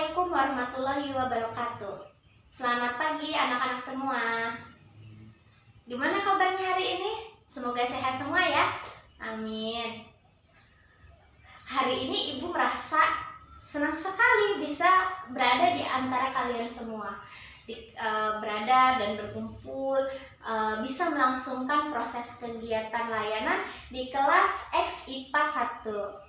Assalamualaikum warahmatullahi wabarakatuh. Selamat pagi anak-anak semua. Gimana kabarnya hari ini? Semoga sehat semua ya. Amin. Hari ini ibu merasa senang sekali bisa berada di antara kalian semua. Berada dan berkumpul, bisa melangsungkan proses kegiatan layanan di kelas X IPA 1.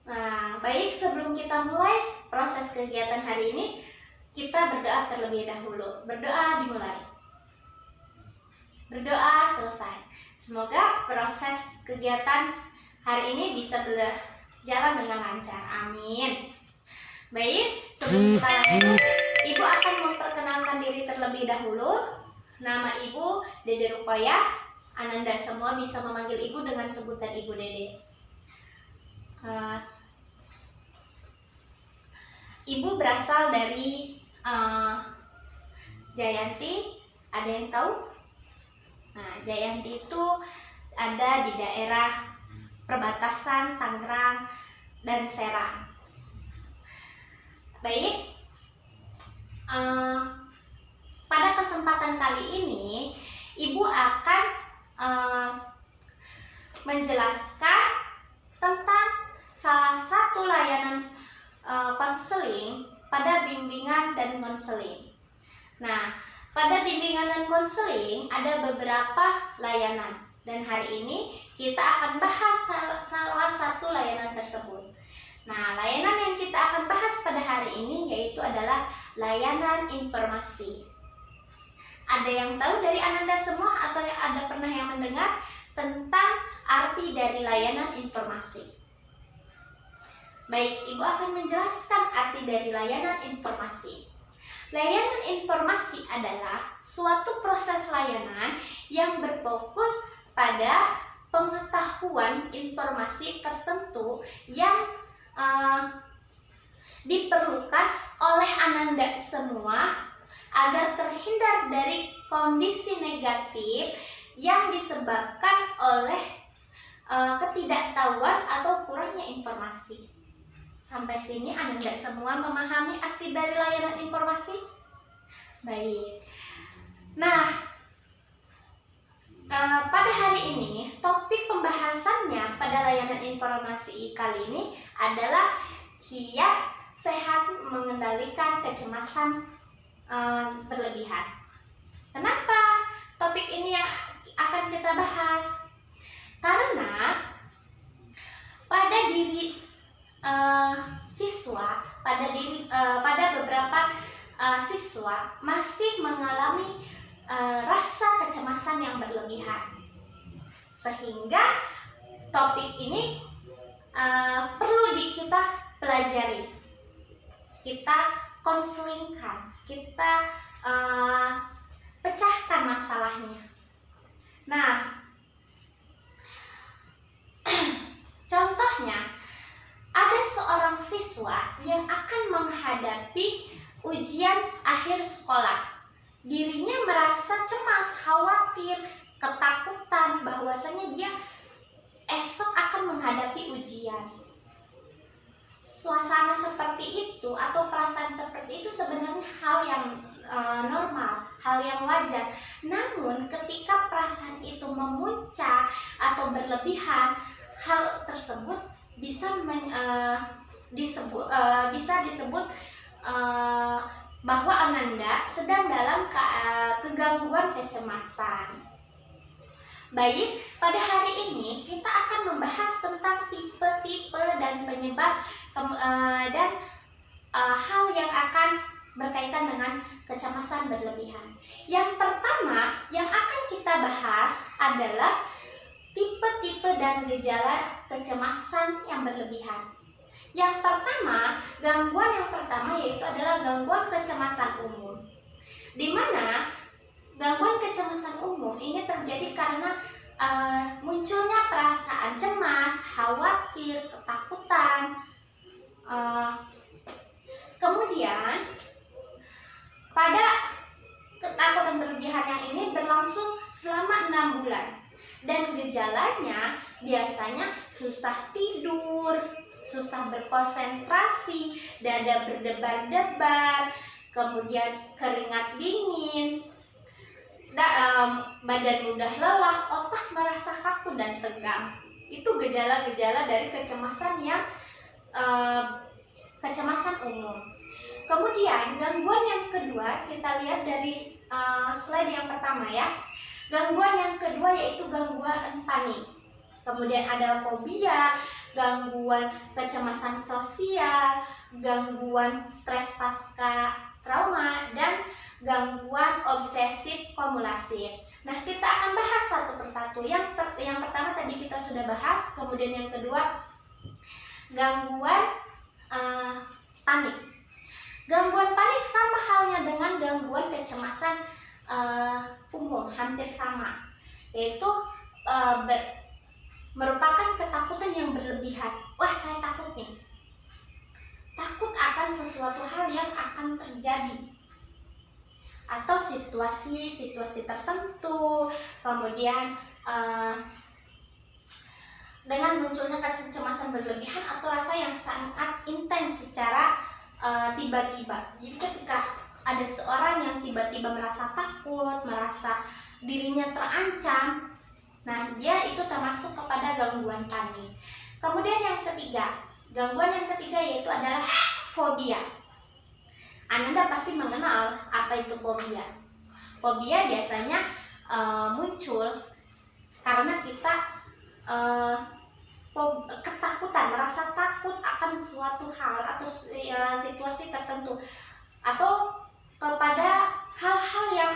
Nah, baik, sebelum kita mulai proses kegiatan hari ini, kita berdoa terlebih dahulu. Berdoa dimulai. Berdoa selesai. Semoga proses kegiatan hari ini bisa berjalan dengan lancar. Amin. Baik, sebelum kita lanjut, Ibu akan memperkenalkan diri terlebih dahulu. Nama Ibu Dede Rukoya. Ananda semua bisa memanggil Ibu dengan sebutan Ibu Dede. Ibu berasal dari Jayanti. Ada yang tahu? Nah, Jayanti itu ada di daerah perbatasan Tangerang dan Serang. Baik, pada kesempatan kali ini Ibu akan menjelaskan tentang salah satu layanan konseling pada bimbingan dan konseling. Nah, pada bimbingan dan konseling ada beberapa layanan, dan hari ini kita akan bahas salah satu layanan tersebut. Nah, layanan yang kita akan bahas pada hari ini yaitu adalah layanan informasi. Ada yang tahu dari Ananda semua atau ada pernah yang mendengar tentang arti dari layanan informasi? Baik, Ibu akan menjelaskan arti dari layanan informasi. Layanan informasi adalah suatu proses layanan yang berfokus pada pengetahuan informasi tertentu yang diperlukan oleh Ananda semua agar terhindar dari kondisi negatif yang disebabkan oleh ketidaktahuan atau kurangnya informasi. Sampai sini Ananda semua memahami arti dari layanan informasi? Baik. Nah, pada hari ini topik pembahasannya pada layanan informasi kali ini adalah kiat sehat mengendalikan kecemasan berlebihan. Kenapa topik ini yang akan kita bahas? Karena pada diri siswa, pada beberapa siswa masih mengalami rasa kecemasan yang berlebihan, sehingga topik ini perlu kita pelajari, kita konselingkan, kita pecahkan masalahnya. Nah, contohnya, ada seorang siswa yang akan menghadapi ujian akhir sekolah. Dirinya merasa cemas, khawatir, ketakutan bahwasanya dia esok akan menghadapi ujian. Suasana seperti itu atau perasaan seperti itu sebenarnya hal yang normal, hal yang wajar. Namun ketika perasaan itu memuncak atau berlebihan, hal tersebut bisa disebut bahwa Ananda sedang dalam kegangguan kecemasan. Baik, pada hari ini kita akan membahas tentang tipe-tipe dan penyebab dan hal yang akan berkaitan dengan kecemasan berlebihan. Yang pertama yang akan kita bahas adalah tipe-tipe dan gejala kecemasan yang berlebihan. Yang pertama, gangguan yang pertama yaitu adalah gangguan kecemasan umum. Di mana gangguan kecemasan umum ini terjadi karena munculnya perasaan cemas, khawatir, ketakutan. Kemudian pada ketakutan berlebihan yang ini berlangsung selama 6 bulan. Dan gejalanya biasanya susah tidur, susah berkonsentrasi, dada berdebar-debar, kemudian keringat dingin, badan mudah lelah, otak merasa kaku dan tegang. Itu gejala-gejala dari kecemasan yang kecemasan umum. Kemudian gangguan yang kedua kita lihat dari slide yang pertama ya. Gangguan yang kedua yaitu gangguan panik. Kemudian ada fobia, gangguan kecemasan sosial, gangguan stres pasca trauma, dan gangguan obsesif kompulsif. Nah, kita akan bahas satu persatu. Yang pertama tadi kita sudah bahas, kemudian yang kedua gangguan panik. Gangguan panik sama halnya dengan gangguan kecemasan umum, hampir sama, yaitu merupakan ketakutan yang berlebihan. Wah, saya takut nih. Takut akan sesuatu hal yang akan terjadi, atau situasi tertentu. Kemudian dengan munculnya kecemasan berlebihan atau rasa yang sangat intens secara tiba-tiba. Jadi ketika ada seorang yang tiba-tiba merasa takut, merasa dirinya terancam, nah dia itu termasuk kepada gangguan panik. Kemudian yang ketiga, gangguan yang ketiga yaitu adalah fobia. Anda pasti mengenal apa itu fobia. Fobia biasanya muncul karena kita ketakutan, merasa takut akan suatu hal atau situasi tertentu, atau kepada hal-hal yang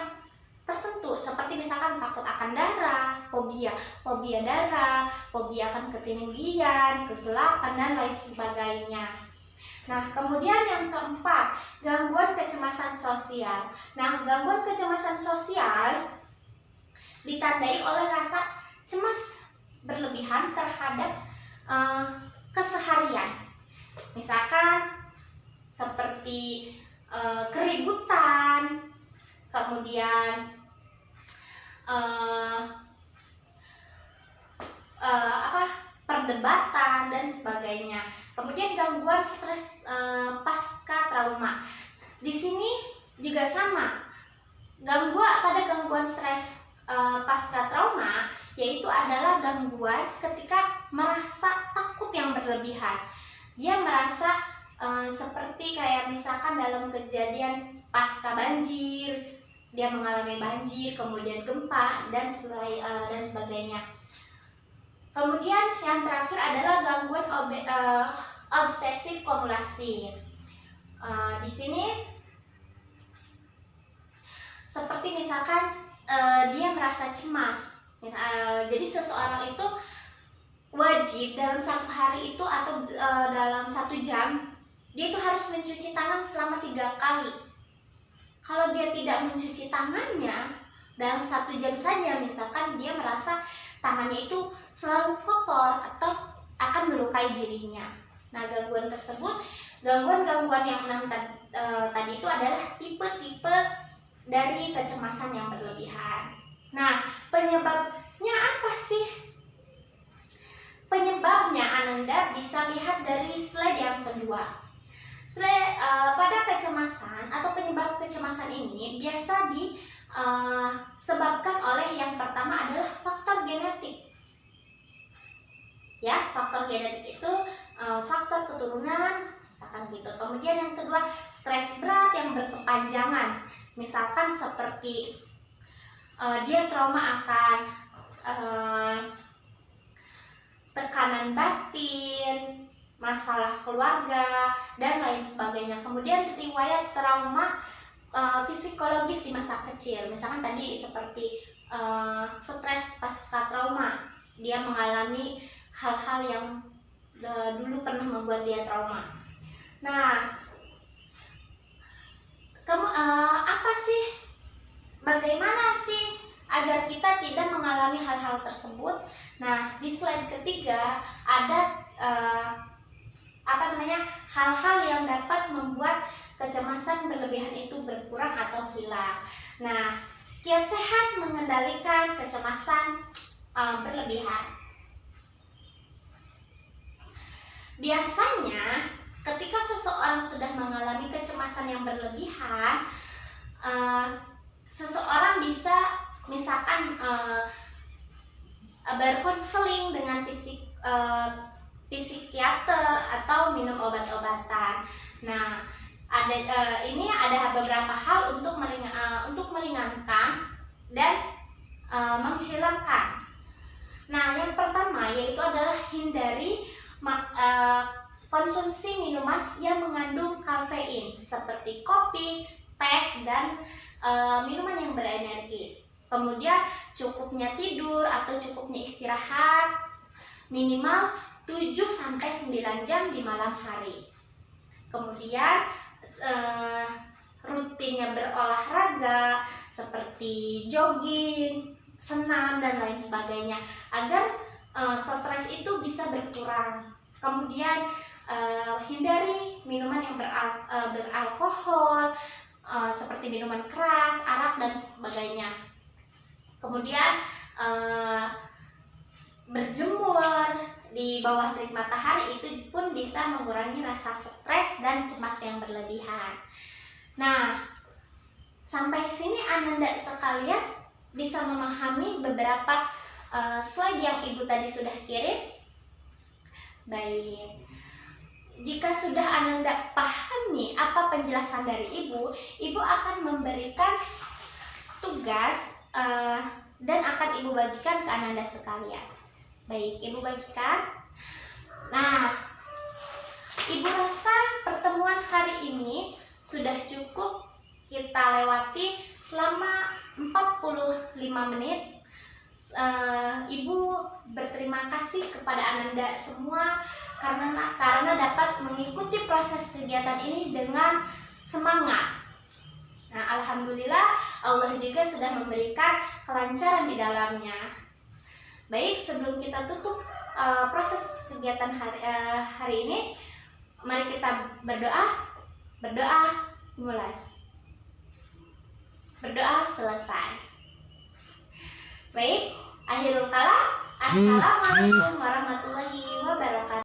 tertentu, seperti misalkan takut akan darah, fobia darah, fobia akan ketinggian, kegelapan, dan lain sebagainya. Nah, kemudian yang keempat, gangguan kecemasan sosial. Nah, gangguan kecemasan sosial ditandai oleh rasa cemas berlebihan terhadap keseharian. Misalkan seperti keributan, kemudian perdebatan dan sebagainya. Kemudian gangguan stres pasca trauma. Di sini juga sama. Gangguan stres pasca trauma yaitu adalah gangguan ketika merasa takut yang berlebihan. Dia merasa seperti kayak misalkan dalam kejadian pasca banjir, dia mengalami banjir, kemudian gempa dan sebagainya. Kemudian yang terakhir adalah gangguan obsesif kompulsif. Di sini seperti misalkan dia merasa cemas. Jadi seseorang itu wajib dalam satu hari itu atau dalam 1 jam dia itu harus mencuci tangan selama 3 kali. Kalau dia tidak mencuci tangannya dalam 1 jam saja, misalkan dia merasa tangannya itu selalu kotor atau akan melukai dirinya. Nah, gangguan tersebut, gangguan yang 6 tadi itu adalah tipe-tipe dari kecemasan yang berlebihan. Nah, penyebabnya apa sih? Penyebabnya Ananda bisa lihat dari slide yang kedua. Pada kecemasan atau penyebab kecemasan ini biasa disebabkan oleh yang pertama adalah faktor genetik. Ya, faktor genetik itu faktor keturunan, misalkan gitu. Kemudian yang kedua, stres berat yang berkepanjangan. Misalkan seperti dia trauma akan tekanan batin, masalah keluarga, dan lain sebagainya. Kemudian riwayat trauma psikologis di masa kecil. Misalkan tadi seperti stres pasca trauma, dia mengalami hal-hal yang dulu pernah membuat dia trauma. Nah, bagaimana sih agar kita tidak mengalami hal-hal tersebut? Nah, di slide ketiga ada hal-hal yang dapat membuat kecemasan berlebihan itu berkurang atau hilang. Nah, kiat sehat mengendalikan kecemasan berlebihan. Biasanya ketika seseorang sudah mengalami kecemasan yang berlebihan, seseorang bisa misalkan berkonseling dengan psikiater atau minum obat-obatan. Nah, ini ada beberapa hal untuk meringankan dan menghilangkan. Nah, yang pertama yaitu adalah hindari konsumsi minuman yang mengandung kafein seperti kopi, teh, dan minuman yang berenergi. Kemudian cukupnya tidur atau cukupnya istirahat minimal 7-9 jam di malam hari. Kemudian rutinnya berolahraga seperti jogging, senam, dan lain sebagainya agar stres itu bisa berkurang. Kemudian hindari minuman yang beralkohol seperti minuman keras, arak, dan sebagainya. Kemudian berjemur di bawah terik matahari itu pun bisa mengurangi rasa stres dan cemas yang berlebihan. Nah, sampai sini Ananda sekalian bisa memahami beberapa slide yang Ibu tadi sudah kirim? Baik. Jika sudah Ananda pahami apa penjelasan dari Ibu, Ibu akan memberikan tugas dan akan Ibu bagikan ke Ananda sekalian. Baik, Ibu bagikan. Nah, Ibu rasa pertemuan hari ini sudah cukup kita lewati selama 45 menit. Ibu berterima kasih kepada Ananda semua karena dapat mengikuti proses kegiatan ini dengan semangat. Nah, alhamdulillah Allah juga sudah memberikan kelancaran di dalamnya. Baik, sebelum kita tutup proses kegiatan hari ini, mari kita berdoa. Berdoa mulai. Berdoa selesai. Baik, akhirul kalam. Assalamualaikum warahmatullahi wabarakatuh.